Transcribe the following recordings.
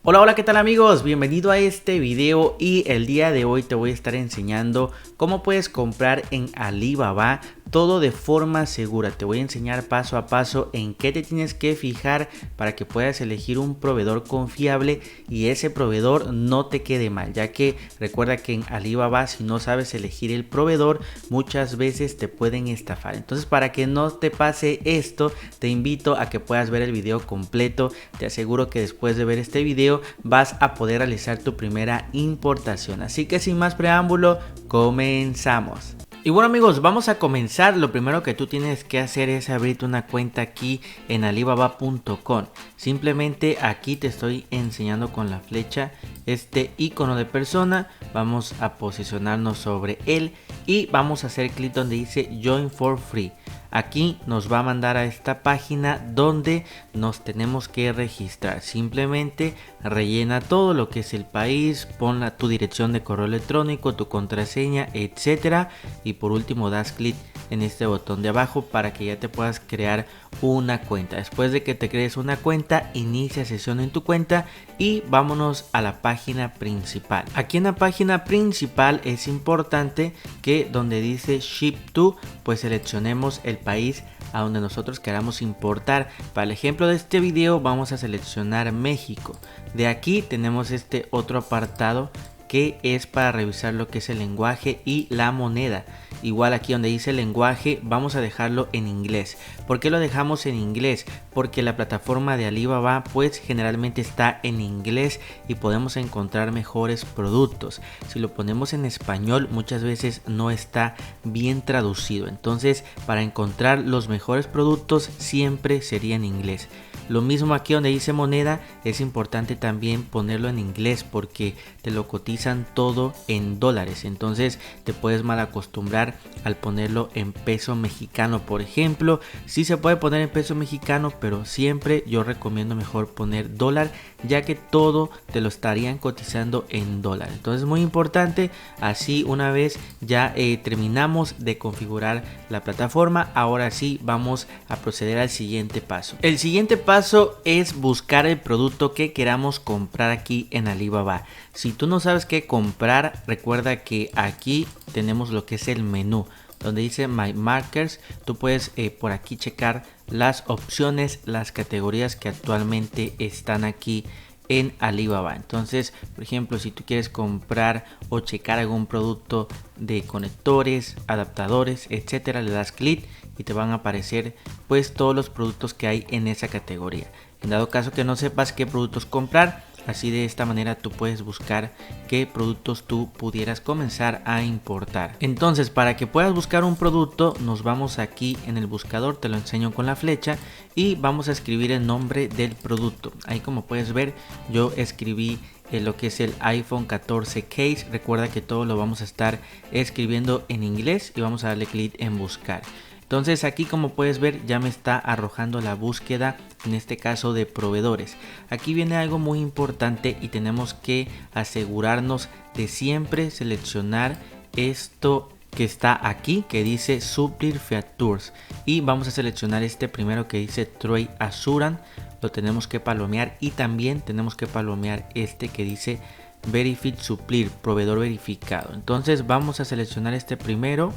Hola, hola, ¿qué tal amigos? Bienvenido a este video y el día de hoy te voy a estar enseñando cómo puedes comprar en Alibaba todo de forma segura. Te voy a enseñar paso a paso en qué te tienes que fijar para que puedas elegir un proveedor confiable y ese proveedor no te quede mal, ya que recuerda que en Alibaba si no sabes elegir el proveedor muchas veces te pueden estafar. Entonces, para que no te pase esto, te invito a que puedas ver el video completo. Te aseguro que después de ver este video vas a poder realizar tu primera importación. Así que sin más preámbulo, comenzamos. Y bueno amigos, vamos a comenzar. Lo primero que tú tienes que hacer es abrirte una cuenta aquí en alibaba.com. Simplemente aquí te estoy enseñando con la flecha este icono de persona. Vamos a posicionarnos sobre él y vamos a hacer clic donde dice Join for Free. Aquí nos va a mandar a esta página donde nos tenemos que registrar. Simplemente rellena todo lo que es el país, pon tu dirección de correo electrónico, tu contraseña, etcétera. Y por último das clic en este botón de abajo para que ya te puedas crear una cuenta. Después de que te crees una cuenta, inicia sesión en tu cuenta y vámonos a la página principal. Aquí en la página principal es importante que donde dice Ship to, pues seleccionemos el país a donde nosotros queramos importar. Para el ejemplo de este video vamos a seleccionar México. De aquí tenemos este otro apartado que es para revisar lo que es el lenguaje y la moneda. Igual aquí donde dice lenguaje vamos a dejarlo en inglés. ¿Por qué lo dejamos en inglés? Porque la plataforma de Alibaba pues generalmente está en inglés y podemos encontrar mejores productos. Si lo ponemos en español muchas veces no está bien traducido. Entonces para encontrar los mejores productos siempre sería en inglés. Lo mismo aquí donde dice moneda, es importante también ponerlo en inglés porque te lo cotizan todo en dólares. Entonces te puedes mal acostumbrar al ponerlo en peso mexicano, por ejemplo. Sí se puede poner en peso mexicano, pero siempre yo recomiendo mejor poner dólar, ya que todo te lo estarían cotizando en dólar. Entonces muy importante. Así una vez ya terminamos de configurar la plataforma, ahora sí vamos a proceder al siguiente paso. El siguiente paso es buscar el producto que queramos comprar aquí en Alibaba. Si tú no sabes qué comprar, recuerda que aquí tenemos lo que es el menú donde dice My Markers. Tú puedes por aquí checar las opciones, las categorías que actualmente están aquí en Alibaba. Entonces, por ejemplo, si tú quieres comprar o checar algún producto de conectores, adaptadores, etcétera, le das clic y te van a aparecer pues todos los productos que hay en esa categoría. En dado caso que no sepas qué productos comprar, así de esta manera tú puedes buscar qué productos tú pudieras comenzar a importar. Entonces, para que puedas buscar un producto, nos vamos aquí en el buscador, te lo enseño con la flecha y vamos a escribir el nombre del producto. Ahí como puedes ver, yo escribí lo que es el iPhone 14 case. Recuerda que todo lo vamos a estar escribiendo en inglés y vamos a darle clic en buscar. Entonces aquí como puedes ver ya me está arrojando la búsqueda, en este caso de proveedores. Aquí viene algo muy importante y tenemos que asegurarnos de siempre seleccionar esto que está aquí que dice Supplier Features y vamos a seleccionar este primero que dice Trade Assurance. Lo tenemos que palomear y también tenemos que palomear este que dice Verified Supplier, proveedor verificado. Entonces vamos a seleccionar este primero.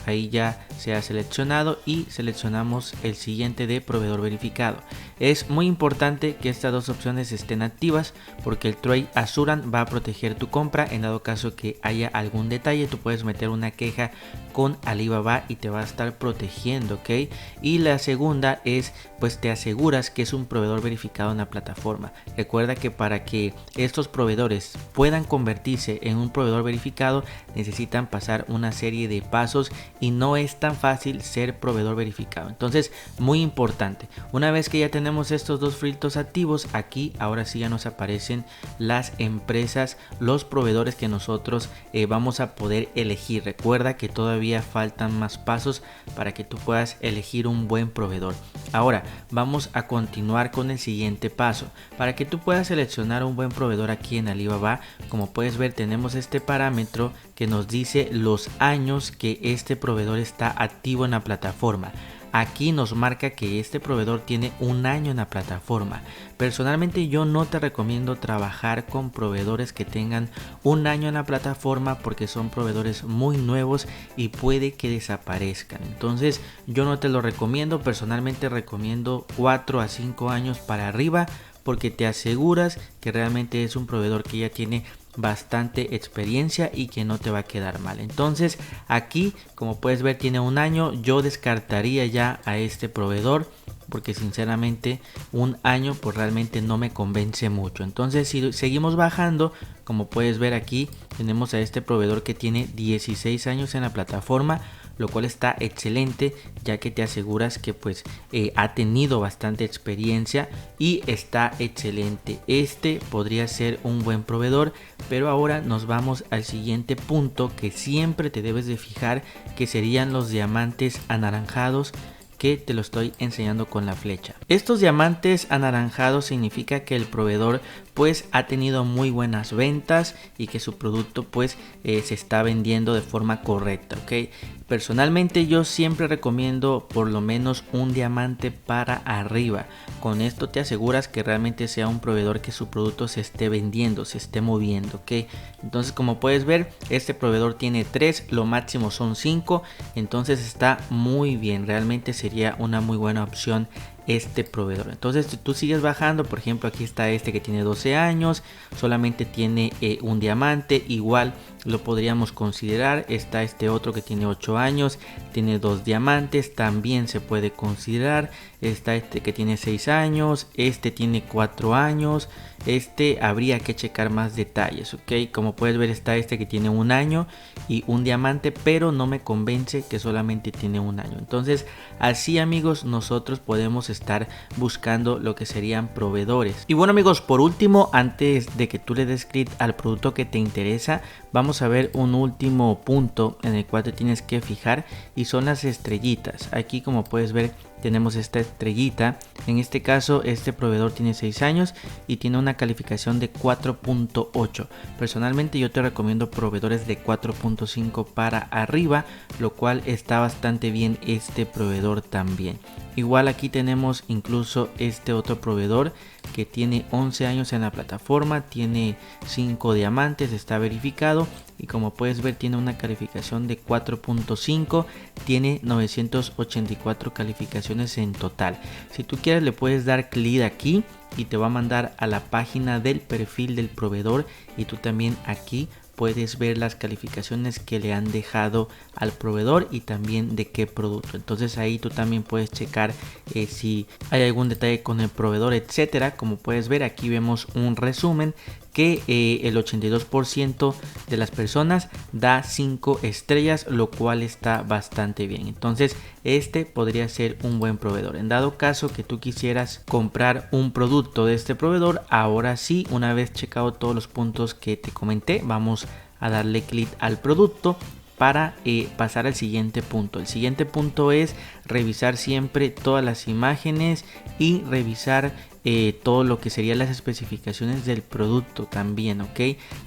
Ahí ya se ha seleccionado y seleccionamos el siguiente de proveedor verificado. Es muy importante que estas dos opciones estén activas porque el Trade Assurance va a proteger tu compra. En dado caso que haya algún detalle, tú puedes meter una queja con Alibaba y te va a estar protegiendo, ¿ok? Y la segunda es, pues te aseguras que es un proveedor verificado en la plataforma. Recuerda que para que estos proveedores puedan convertirse en un proveedor verificado, necesitan pasar una serie de pasos y no es tan fácil ser proveedor verificado. Entonces, muy importante. Una vez que ya tenemos estos dos filtros activos, aquí ahora sí ya nos aparecen las empresas, los proveedores que nosotros vamos a poder elegir. Recuerda que todavía faltan más pasos para que tú puedas elegir un buen proveedor. Ahora vamos a continuar con el siguiente paso. Para que tú puedas seleccionar un buen proveedor aquí en Alibaba, como puedes ver tenemos este parámetro que nos dice los años que este proveedor está activo en la plataforma. aquí nos marca que este proveedor tiene un año en la plataforma. Personalmente yo no te recomiendo trabajar con proveedores que tengan un año en la plataforma porque son proveedores muy nuevos y puede que desaparezcan. Entonces yo no te lo recomiendo. Personalmente recomiendo 4 a 5 años para arriba, porque te aseguras que realmente es un proveedor que ya tiene bastante experiencia y que no te va a quedar mal. Entonces aquí, como puedes ver, tiene un año. Yo descartaría ya a este proveedor porque sinceramente un año pues realmente no me convence mucho. Entonces si seguimos bajando, como puedes ver aquí tenemos a este proveedor que tiene 16 años en la plataforma, lo cual está excelente, ya que te aseguras que pues ha tenido bastante experiencia y está excelente. Este podría ser un buen proveedor, pero ahora nos vamos al siguiente punto que siempre te debes de fijar, que serían los diamantes anaranjados, que te lo estoy enseñando con la flecha. Estos diamantes anaranjados significa que el proveedor pues ha tenido muy buenas ventas y que su producto pues se está vendiendo de forma correcta, ¿ok? Personalmente yo siempre recomiendo por lo menos un diamante para arriba. Con esto te aseguras que realmente sea un proveedor que su producto se esté vendiendo, se esté moviendo, ¿ok? Entonces, como puedes ver, este proveedor tiene 3, lo máximo son 5, entonces está muy bien. Realmente sería una muy buena opción este proveedor. Entonces si tú sigues bajando, por ejemplo aquí está este que tiene 12 años, solamente tiene un diamante, igual lo podríamos considerar. Está este otro que tiene 8 años, tiene 2 diamantes, también se puede considerar. Está este que tiene 6 años, este tiene 4 años, este habría que checar más detalles, ok. Como puedes ver está este que tiene un año y un diamante, pero no me convence que solamente tiene un año. Entonces así, amigos, nosotros podemos estar buscando lo que serían proveedores. Y bueno, amigos, por último, antes de que tú le des clic al producto que te interesa, vamos a ver un último punto en el cual te tienes que fijar, y son las estrellitas. Aquí, como puedes ver, tenemos esta estrellita. En este caso este proveedor tiene 6 años y tiene una calificación de 4.8. Personalmente yo te recomiendo proveedores de 4.5 para arriba, lo cual está bastante bien este proveedor también. Igual aquí tenemos incluso este otro proveedor que tiene 11 años en la plataforma, tiene 5 diamantes, está verificado y como puedes ver tiene una calificación de 4.5, tiene 984 calificaciones en total. Si tú quieres le puedes dar clic aquí y te va a mandar a la página del perfil del proveedor, y tú también aquí puedes ver las calificaciones que le han dejado al proveedor y también de qué producto. Entonces ahí tú también puedes checar si hay algún detalle con el proveedor, etcétera. Como puedes ver, aquí vemos un resumen que el 82% de las personas da 5 estrellas, lo cual está bastante bien. Entonces este podría ser un buen proveedor. En dado caso que tú quisieras comprar un producto de este proveedor, ahora sí, una vez checado todos los puntos que te comenté, vamos a darle clic al producto para pasar al siguiente punto. El siguiente punto es revisar siempre todas las imágenes y revisar todo lo que serían las especificaciones del producto también, ok.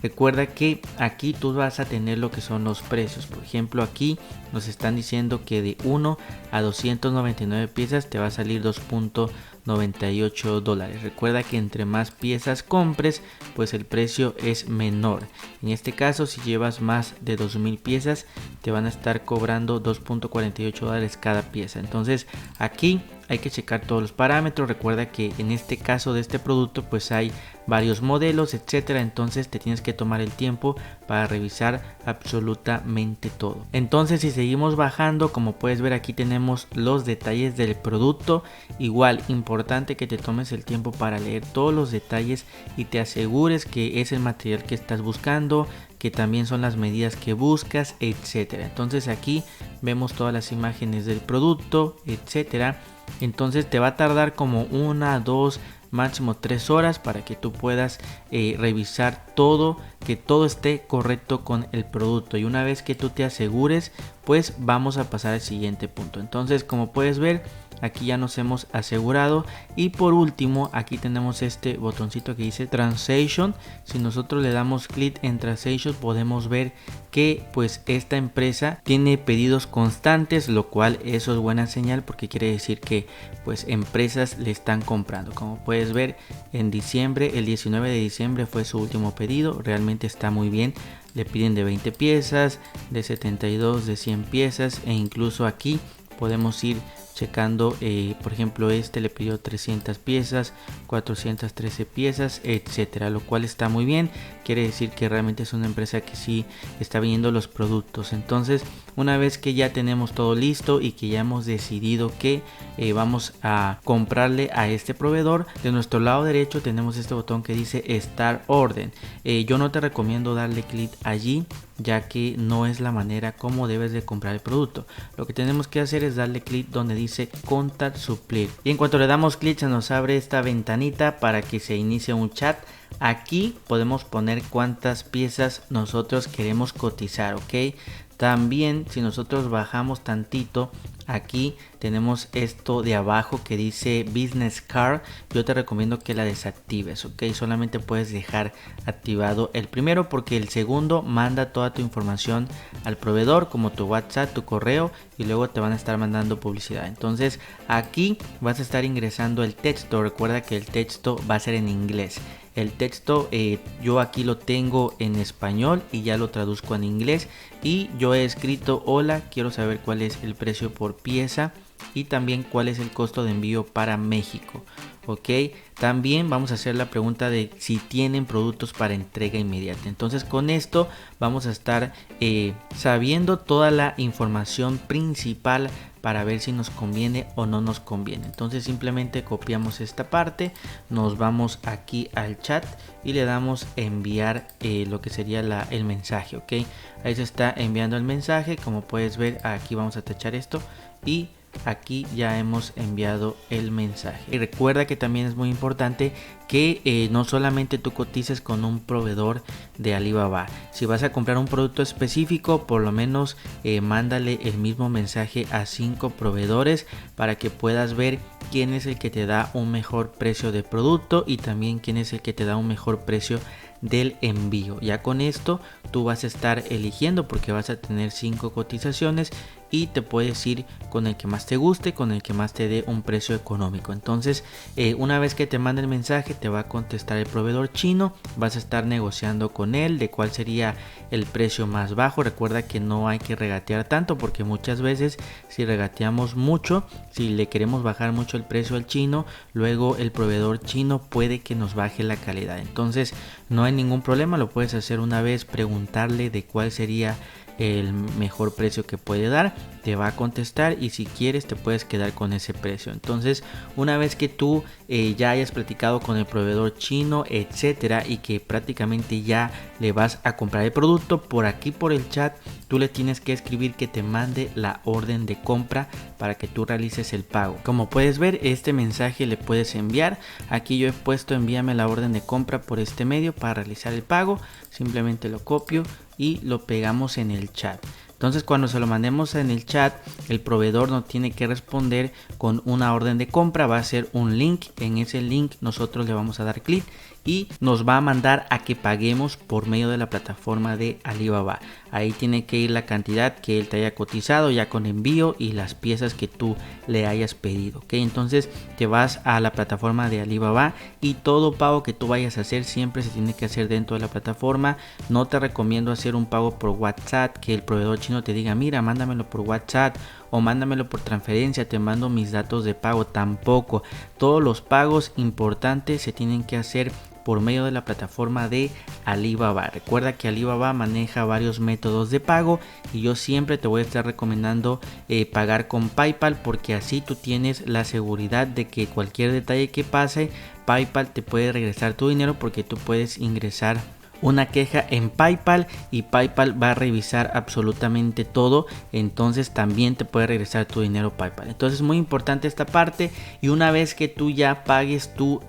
Recuerda que aquí tú vas a tener lo que son los precios. Por ejemplo, aquí nos están diciendo que de 1 a 299 piezas te va a salir 2.98 dólares. Recuerda que entre más piezas compres, pues el precio es menor. En este caso, si llevas más de 2000 piezas, te van a estar cobrando 2.48 dólares cada pieza. Entonces aquí hay que checar todos los parámetros. Recuerda que en este caso de este producto pues hay varios modelos, etcétera. Entonces te tienes que tomar el tiempo para revisar absolutamente todo. Entonces si seguimos bajando, como puedes ver aquí tenemos los detalles del producto. Igual importante que te tomes el tiempo para leer todos los detalles y te asegures que es el material que estás buscando, que también son las medidas que buscas, etcétera. Entonces aquí vemos todas las imágenes del producto, etcétera. Entonces te va a tardar como 1, 2, máximo 3 horas para que tú puedas revisar todo, que todo esté correcto con el producto. Y una vez que tú te asegures, pues vamos a pasar al siguiente punto. Entonces, como puedes ver, aquí ya nos hemos asegurado. Y por último aquí tenemos este botoncito que dice Transaction. Si nosotros le damos clic en Transaction podemos ver que pues esta empresa tiene pedidos constantes, lo cual eso es buena señal porque quiere decir que pues empresas le están comprando. Como puedes ver, en diciembre, el 19 de diciembre fue su último pedido, realmente está muy bien. Le piden de 20 piezas, de 72, de 100 piezas e incluso aquí podemos ir checando, por ejemplo este le pidió 300 piezas, 413 piezas, etcétera, lo cual está muy bien. Quiere decir que realmente es una empresa que sí está vendiendo los productos. Entonces una vez que ya tenemos todo listo y que ya hemos decidido que vamos a comprarle a este proveedor, de nuestro lado derecho tenemos este botón que dice Start Order. Yo no te recomiendo darle clic allí, ya que no es la manera como debes de comprar el producto. Lo que tenemos que hacer es darle clic donde dice Contact Supplier, y en cuanto le damos clic se nos abre esta ventanita para que se inicie un chat. Aquí podemos poner cuántas piezas nosotros queremos cotizar, ok. También si nosotros bajamos tantito, aquí tenemos esto de abajo que dice Business Card. Yo te recomiendo que la desactives, ok. Solamente puedes dejar activado el primero porque el segundo manda toda tu información al proveedor, como tu WhatsApp, tu correo, y luego te van a estar mandando publicidad. Entonces aquí vas a estar ingresando el texto. Recuerda que el texto va a ser en inglés. El texto yo aquí lo tengo en español y ya lo traduzco en inglés, y yo he escrito: hola, quiero saber cuál es el precio por pieza y también cuál es el costo de envío para México, ok. También vamos a hacer la pregunta de si tienen productos para entrega inmediata. Entonces con esto vamos a estar sabiendo toda la información principal para ver si nos conviene o no nos conviene. Entonces simplemente copiamos esta parte, nos vamos aquí al chat y le damos enviar lo que sería el mensaje, ok. Ahí se está enviando el mensaje. Como puedes ver, aquí vamos a tachar esto y aquí ya hemos enviado el mensaje. Y recuerda que también es muy importante que no solamente tú cotices con un proveedor de Alibaba. Si vas a comprar un producto específico, por lo menos mándale el mismo mensaje a 5 proveedores para que puedas ver quién es el que te da un mejor precio de producto y también quién es el que te da un mejor precio del envío. Ya con esto tú vas a estar eligiendo porque vas a tener 5 cotizaciones y te puedes ir con el que más te guste, con el que más te dé un precio económico. Entonces una vez que te mande el mensaje te va a contestar el proveedor chino, vas a estar negociando con él de cuál sería el precio más bajo. Recuerda que no hay que regatear tanto porque muchas veces si regateamos mucho, si le queremos bajar mucho el precio al chino, luego el proveedor chino puede que nos baje la calidad. Entonces no hay ningún problema, lo puedes hacer una vez, preguntarle de cuál sería el mejor precio que puede dar, te va a contestar y si quieres te puedes quedar con ese precio. Entonces una vez que tú ya hayas platicado con el proveedor chino, etcétera, y que prácticamente ya le vas a comprar el producto, por aquí por el chat tú le tienes que escribir que te mande la orden de compra para que tú realices el pago. Como puedes ver, este mensaje le puedes enviar. Aquí yo he puesto envíame la orden de compra por este medio para realizar el pago. Simplemente lo copio y lo pegamos en el chat. Entonces cuando se lo mandemos en el chat, el proveedor no tiene que responder con una orden de compra, va a ser un link. En ese link nosotros le vamos a dar clic y nos va a mandar a que paguemos por medio de la plataforma de Alibaba. Ahí tiene que ir la cantidad que él te haya cotizado ya con envío y las piezas que tú le hayas pedido, ¿ok? Entonces te vas a la plataforma de Alibaba y todo pago que tú vayas a hacer siempre se tiene que hacer dentro de la plataforma. No te recomiendo hacer un pago por WhatsApp, que el proveedor chino te diga mira, mándamelo por WhatsApp o mándamelo por transferencia, te mando mis datos de pago. Tampoco. Todos los pagos importantes se tienen que hacer por medio de la plataforma de Alibaba. Recuerda que Alibaba maneja varios métodos de pago y yo siempre te voy a estar recomendando pagar con PayPal, porque así tú tienes la seguridad de que cualquier detalle que pase, PayPal te puede regresar tu dinero, porque tú puedes ingresar una queja en PayPal y PayPal va a revisar absolutamente todo. Entonces también te puede regresar tu dinero PayPal. Entonces muy importante esta parte. Y una vez que tú ya pagues tu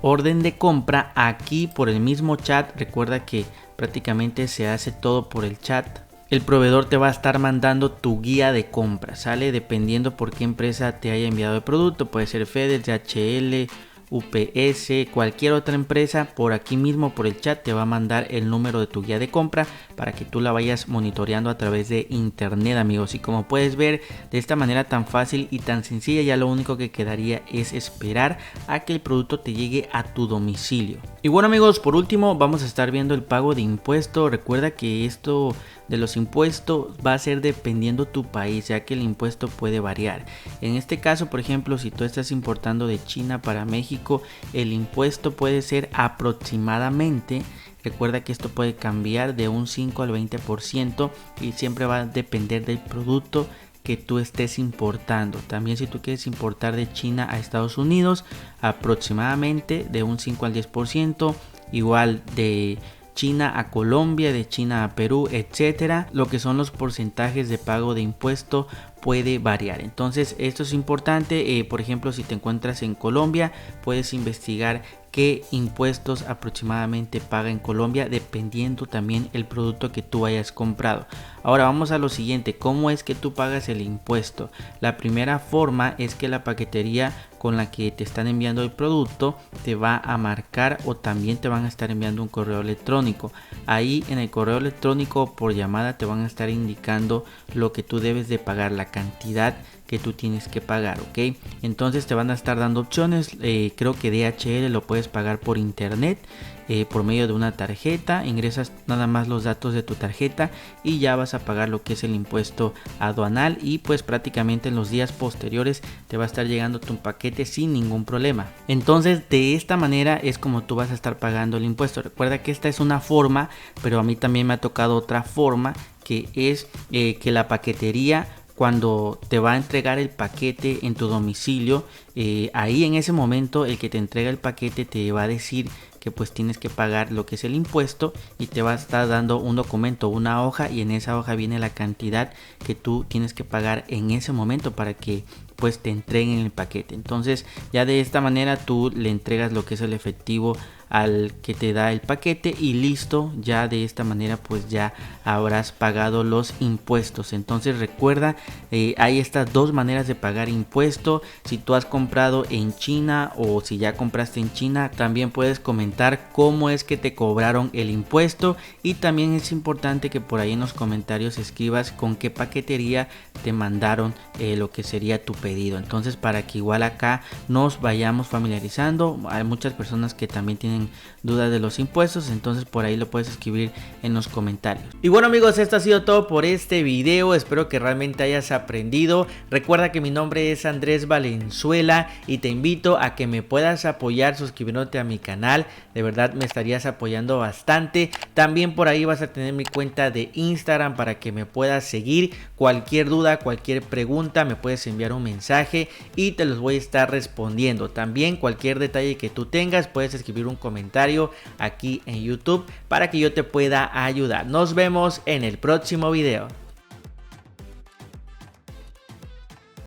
orden de compra, aquí por el mismo chat, recuerda que prácticamente se hace todo por el chat. el proveedor te va a estar mandando tu guía de compra, ¿sale? Dependiendo por qué empresa te haya enviado el producto, puede ser FedEx, DHL, UPS, cualquier otra empresa. Por aquí mismo por el chat te va a mandar el número de tu guía de compra para que tú la vayas monitoreando a través de internet, amigos. Y como puedes ver, de esta manera tan fácil y tan sencilla, ya lo único que quedaría es esperar a que el producto te llegue a tu domicilio. Y bueno, amigos, por último vamos a estar viendo el pago de impuestos. Recuerda que esto de los impuestos va a ser dependiendo tu país, ya que el impuesto puede variar. En este caso, por ejemplo, si tú estás importando de China para México, el impuesto puede ser aproximadamente, recuerda que esto puede cambiar de un 5 al 20% y siempre va a depender del producto que tú estés importando. También si tú quieres importar de China a Estados Unidos, aproximadamente de un 5 al 10%, igual de China a Colombia, de China a Perú, etcétera. Lo que son los porcentajes de pago de impuesto puede variar. Entonces esto es importante. Por ejemplo, si te encuentras en Colombia, puedes investigar qué impuestos aproximadamente paga en Colombia, dependiendo también el producto que tú hayas comprado. Ahora vamos a lo siguiente: ¿cómo es que tú pagas el impuesto? La primera forma es que la paquetería con la que te están enviando el producto te va a marcar, o también te van a estar enviando un correo electrónico. Ahí en el correo electrónico por llamada te van a estar indicando lo que tú debes de pagar, la cantidad que tú tienes que pagar, ¿ok? Entonces te van a estar dando opciones. Creo que DHL lo puedes pagar por internet, por medio de una tarjeta. Ingresas nada más los datos de tu tarjeta y ya vas a pagar lo que es el impuesto aduanal, y pues prácticamente en los días posteriores te va a estar llegando tu paquete sin ningún problema. Entonces de esta manera es como tú vas a estar pagando el impuesto. Recuerda que esta es una forma, pero a mí también me ha tocado otra forma, que es que la paquetería, cuando te va a entregar el paquete en tu domicilio, ahí en ese momento el que te entrega el paquete te va a decir que pues tienes que pagar lo que es el impuesto, y te va a estar dando un documento, una hoja, y en esa hoja viene la cantidad que tú tienes que pagar en ese momento para que pues te entreguen el paquete. Entonces ya de esta manera tú le entregas lo que es el efectivo al que te da el paquete y listo. Ya de esta manera pues ya habrás pagado los impuestos. Entonces recuerda, hay estas dos maneras de pagar impuesto. Si tú has comprado en China o si ya compraste en China, también puedes comentar cómo es que te cobraron el impuesto, y también es importante que por ahí en los comentarios escribas con qué paquetería te mandaron lo que sería tu pedido. Entonces para que igual acá nos vayamos familiarizando. Hay muchas personas que también tienen dudas de los impuestos, entonces por ahí lo puedes escribir en los comentarios. Y bueno, amigos, esto ha sido todo por este video. Espero que realmente hayas aprendido. Recuerda que mi nombre es Andrés Valenzuela y te invito a que me puedas apoyar suscribiéndote a mi canal. De verdad me estarías apoyando bastante. También por ahí vas a tener mi cuenta de Instagram para que me puedas seguir. Cualquier duda, cualquier pregunta, me puedes enviar un mensaje y te los voy a estar respondiendo. También cualquier detalle que tú tengas, puedes escribir un comentario aquí en YouTube para que yo te pueda ayudar. Nos vemos en el próximo video.